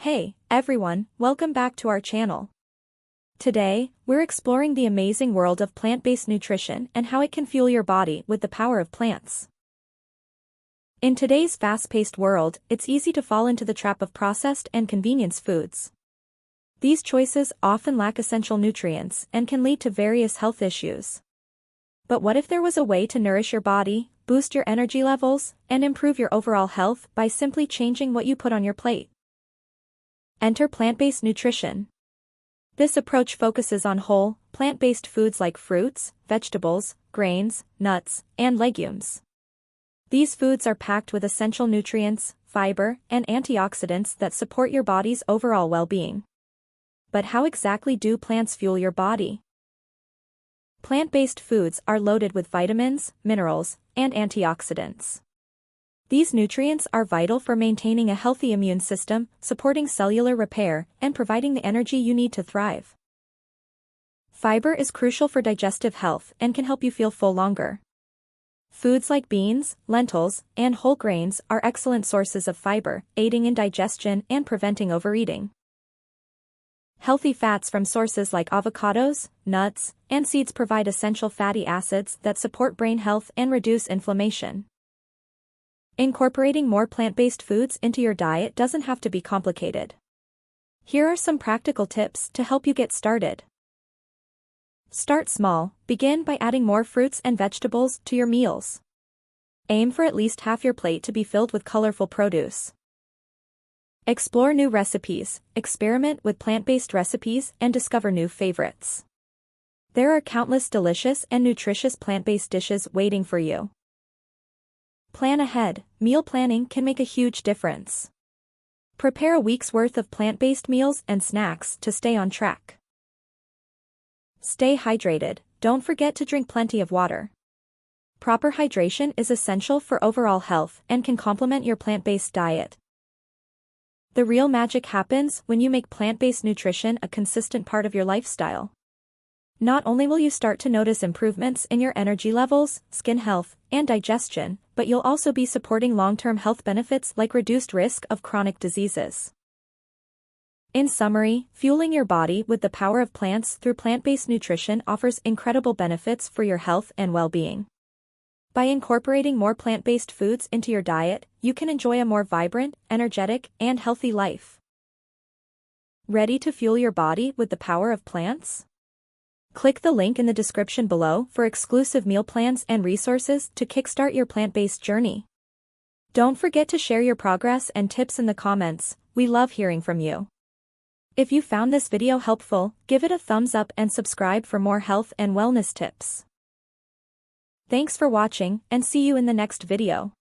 Hey, everyone, welcome back to our channel. Today, we're exploring the amazing world of plant-based nutrition and how it can fuel your body with the power of plants. In today's fast-paced world, it's easy to fall into the trap of processed and convenience foods. These choices often lack essential nutrients and can lead to various health issues. But what if there was a way to nourish your body, boost your energy levels, and improve your overall health by simply changing what you put on your plate? Enter plant-based nutrition. This approach focuses on whole, plant-based foods like fruits, vegetables, grains, nuts, and legumes. These foods are packed with essential nutrients, fiber, and antioxidants that support your body's overall well-being. But how exactly do plants fuel your body? Plant-based foods are loaded with vitamins, minerals, and antioxidants. These nutrients are vital for maintaining a healthy immune system, supporting cellular repair, and providing the energy you need to thrive. Fiber is crucial for digestive health and can help you feel full longer. Foods like beans, lentils, and whole grains are excellent sources of fiber, aiding in digestion and preventing overeating. Healthy fats from sources like avocados, nuts, and seeds provide essential fatty acids that support brain health and reduce inflammation. Incorporating more plant-based foods into your diet doesn't have to be complicated. Here are some practical tips to help you get started. Start small. Begin by adding more fruits and vegetables to your meals. Aim for at least half your plate to be filled with colorful produce. Explore new recipes, experiment with plant-based recipes, and discover new favorites. There are countless delicious and nutritious plant-based dishes waiting for you. Plan ahead. Meal planning can make a huge difference. Prepare a week's worth of plant-based meals and snacks to stay on track. Stay hydrated. Don't forget to drink plenty of water. Proper hydration is essential for overall health and can complement your plant-based diet. The real magic happens when you make plant-based nutrition a consistent part of your lifestyle. Not only will you start to notice improvements in your energy levels, skin health, and digestion, but you'll also be supporting long-term health benefits like reduced risk of chronic diseases. In summary, fueling your body with the power of plants through plant-based nutrition offers incredible benefits for your health and well-being. By incorporating more plant-based foods into your diet, you can enjoy a more vibrant, energetic, and healthy life. Ready to fuel your body with the power of plants? Click the link in the description below for exclusive meal plans and resources to kickstart your plant-based journey. Don't forget to share your progress and tips in the comments. We love hearing from you. If you found this video helpful, give it a thumbs up and subscribe for more health and wellness tips. Thanks for watching, and see you in the next video.